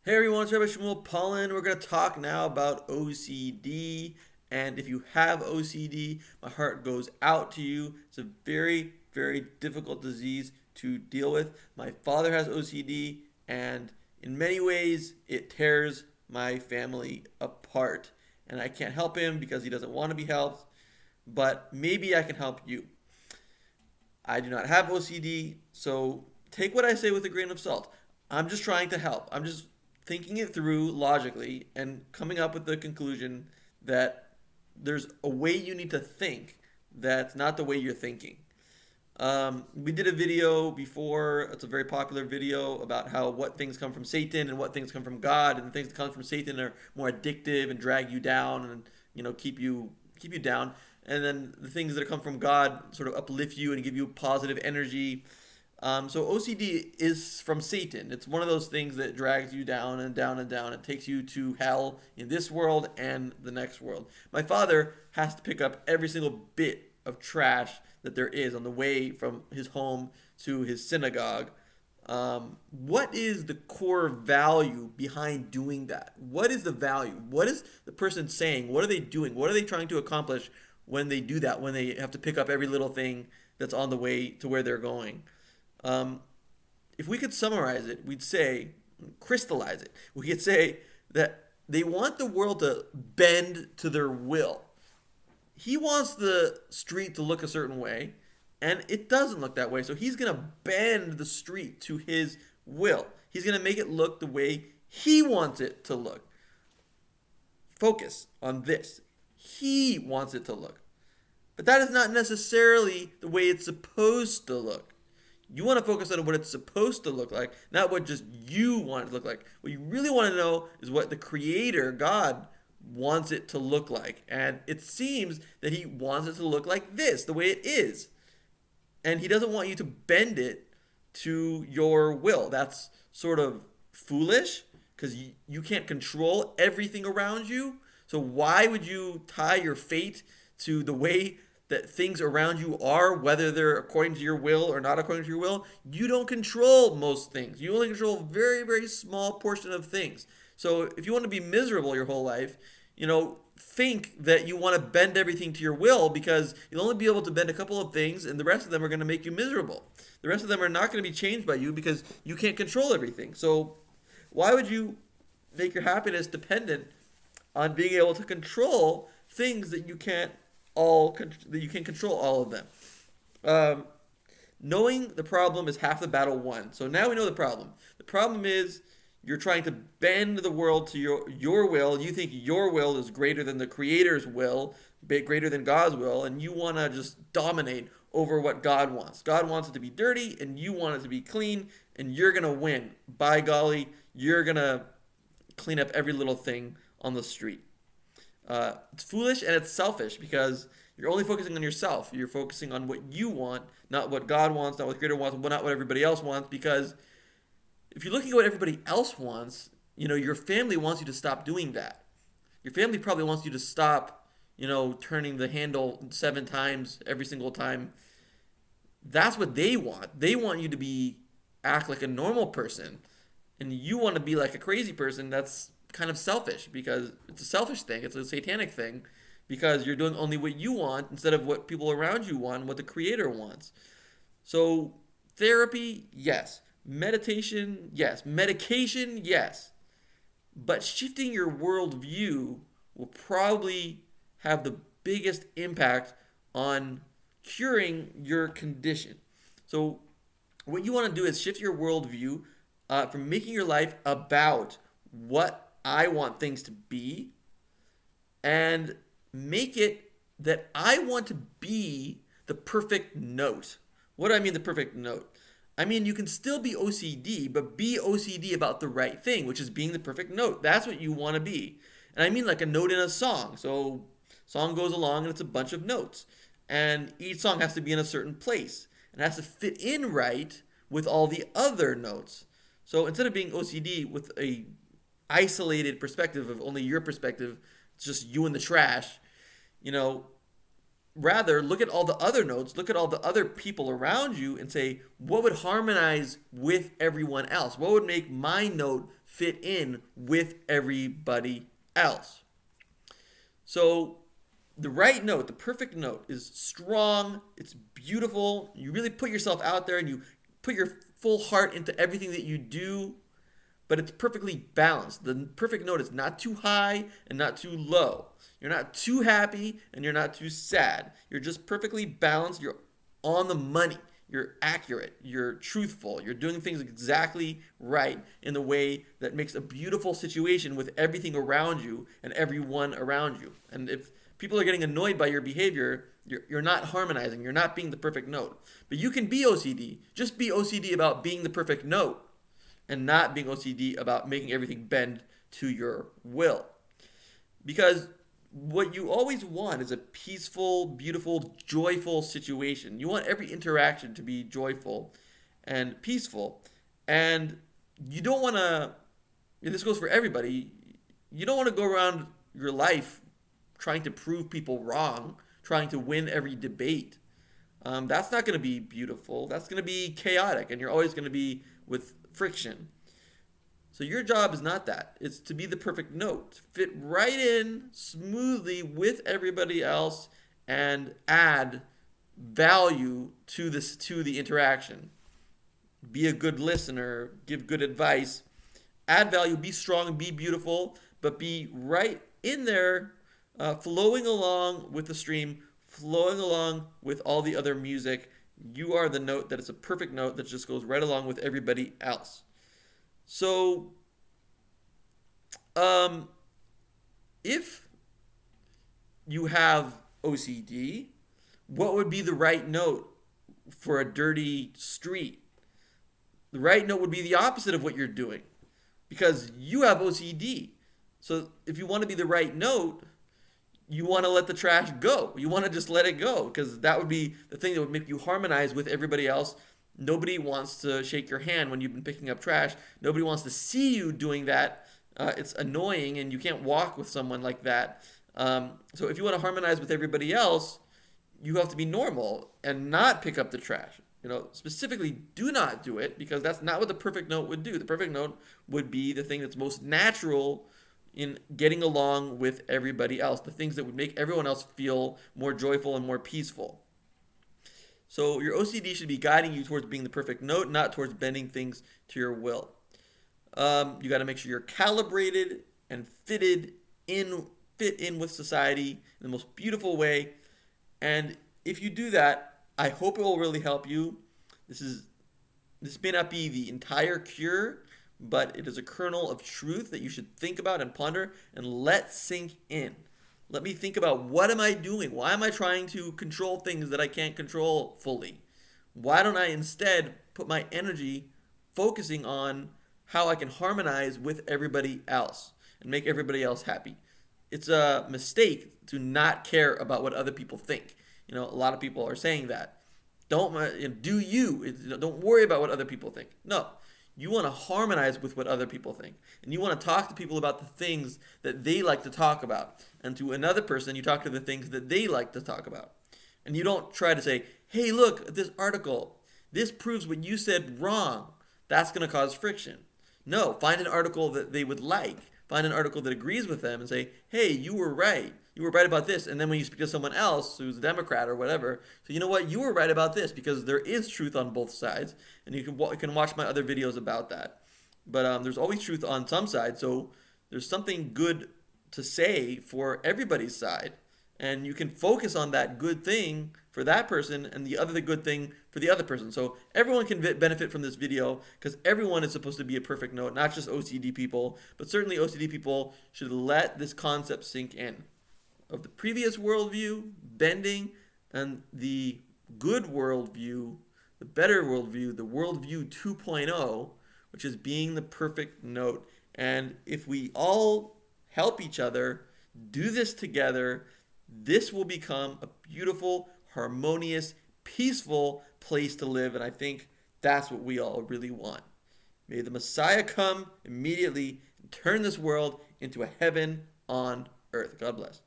Hey everyone, it's Rabbi Shmuel Pollen. We're going to talk now about OCD. And if you have OCD, my heart goes out to you. It's a very, very difficult disease to deal with. My father has OCD, and in many ways, it tears my family apart. And I can't help him because he doesn't want to be helped, but maybe I can help you. I do not have OCD, so take what I say with a grain of salt. I'm just trying to help. I'm just thinking it through logically and coming up with the conclusion that there's a way you need to think that's not the way you're thinking. We did a video before. It's a very popular video about how what things come from Satan and what things come from God, and the things that come from Satan are more addictive and drag you down and keep you down, and then the things that come from God sort of uplift you and give you positive energy. So OCD is from Satan. It's one of those things that drags you down and down and down. It takes you to hell in this world and the next world. My father has to pick up every single bit of trash that there is on the way from his home to his synagogue. What is the core value behind doing that? What is the value? What is the person saying? What are they doing? What are they trying to accomplish when they do that? When they have to pick up every little thing that's on the way to where they're going? Um, if we could summarize it, we'd say, crystallize it. We could say that they want the world to bend to their will. He wants the street to look a certain way, and it doesn't look that way. So he's going to bend the street to his will. He's going to make it look the way he wants it to look. Focus on this. He wants it to look. But that is not necessarily the way it's supposed to look. You want to focus on what it's supposed to look like, not what just you want it to look like. What you really want to know is what the Creator, God, wants it to look like. And it seems that He wants it to look like this, the way it is. And He doesn't want you to bend it to your will. That's sort of foolish because you can't control everything around you. So why would you tie your fate to the way that things around you are, whether they're according to your will or not according to your will? You don't control most things. You only control a very, very small portion of things. So if you want to be miserable your whole life, think that you want to bend everything to your will, because you'll only be able to bend a couple of things and the rest of them are going to make you miserable. The rest of them are not going to be changed by you because you can't control everything. So why would you make your happiness dependent on being able to control things that you can control all of them? Um, Knowing the problem is half the battle won. So now we know the problem. The problem is you're trying to bend the world to your will. You think your will is greater than the Creator's will, greater than God's will, and you want to just dominate over what God wants. God wants it to be dirty, and you want it to be clean, and you're gonna win. By golly, you're gonna clean up every little thing on the street. It's foolish and it's selfish because you're only focusing on yourself. You're focusing on what you want, not what God wants, not what the Creator wants, not what everybody else wants. Because if you're looking at what everybody else wants, your family wants you to stop doing that. Your family probably wants you to stop, turning the handle 7 times every single time. That's what they want. They want you to act like a normal person, and you want to be like a crazy person. That's kind of selfish because it's a selfish thing. It's a satanic thing because you're doing only what you want instead of what people around you want, what the Creator wants. So therapy, yes. Meditation, yes. Medication, yes. But shifting your worldview will probably have the biggest impact on curing your condition. So what you want to do is shift your worldview from making your life about what I want things to be, and make it that I want to be the perfect note. What do I mean, the perfect note? I mean, you can still be OCD, but be OCD about the right thing, which is being the perfect note. That's what you want to be. And I mean like a note in a song. So song goes along and it's a bunch of notes. And each song has to be in a certain place. And it has to fit in right with all the other notes. So instead of being OCD with a isolated perspective of only your perspective, it's just you in the trash, you know, rather look at all the other notes, look at all the other people around you and say, what would harmonize with everyone else? What would make my note fit in with everybody else. So the right note, the perfect note, is strong, it's beautiful. You really put yourself out there and you put your full heart into everything that you do, but it's perfectly balanced. The perfect note is not too high and not too low. You're not too happy and you're not too sad. You're just perfectly balanced. You're on the money. You're accurate. You're truthful. You're doing things exactly right in the way that makes a beautiful situation with everything around you and everyone around you. And if people are getting annoyed by your behavior, you're not harmonizing. You're not being the perfect note. But you can be OCD. Just be OCD about being the perfect note and not being OCD about making everything bend to your will. Because what you always want is a peaceful, beautiful, joyful situation. You want every interaction to be joyful and peaceful. And you don't want to, and this goes for everybody, you don't want to go around your life trying to prove people wrong, trying to win every debate. That's not going to be beautiful. That's going to be chaotic, and you're always going to be with friction. So your job is not that. It's to be the perfect note, fit right in smoothly with everybody else and add value to the interaction. Be a good listener, give good advice, add value, be strong, be beautiful, but be right in there, flowing along with the stream, flowing along with all the other music. You are the note that is a perfect note that just goes right along with everybody else. So, if you have OCD, what would be the right note for a dirty street? The right note would be the opposite of what you're doing because you have OCD. So, if you want to be the right note, you want to let the trash go. You want to just let it go because that would be the thing that would make you harmonize with everybody else. Nobody wants to shake your hand when you've been picking up trash. Nobody wants to see you doing that. It's annoying, and you can't walk with someone like that. So if you want to harmonize with everybody else, you have to be normal and not pick up the trash. Specifically, do not do it because that's not what the perfect note would do. The perfect note would be the thing that's most natural in getting along with everybody else, the things that would make everyone else feel more joyful and more peaceful. So your OCD should be guiding you towards being the perfect note, not towards bending things to your will. You got to make sure you're calibrated and fit in with society in the most beautiful way. And if you do that, I hope it will really help you. This may not be the entire cure, but it is a kernel of truth that you should think about and ponder and let sink in. Let me think about what am I doing? Why am I trying to control things that I can't control fully? Why don't I instead put my energy focusing on how I can harmonize with everybody else and make everybody else happy? It's a mistake to not care about what other people think. A lot of people are saying that. Don't do you. Don't worry about what other people think. No. You want to harmonize with what other people think. And you want to talk to people about the things that they like to talk about. And to another person, you talk to the things that they like to talk about. And you don't try to say, hey, look at this article. This proves what you said wrong. That's going to cause friction. No, find an article that they would like. Find an article that agrees with them and say, hey, you were right. You were right about this. And then when you speak to someone else who's a Democrat or whatever, so you know what? You were right about this because there is truth on both sides. And you can watch my other videos about that. But there's always truth on some side. So there's something good to say for everybody's side. And you can focus on that good thing for that person and the good thing for the other person. So everyone can benefit from this video because everyone is supposed to be a perfect note, not just OCD people, but certainly OCD people should let this concept sink in of the previous worldview, bending, and the good worldview, the better worldview, the worldview 2.0, which is being the perfect note. And if we all help each other do this together, this will become a beautiful, harmonious, peaceful place to live. And I think that's what we all really want. May the Messiah come immediately and turn this world into a heaven on earth. God bless.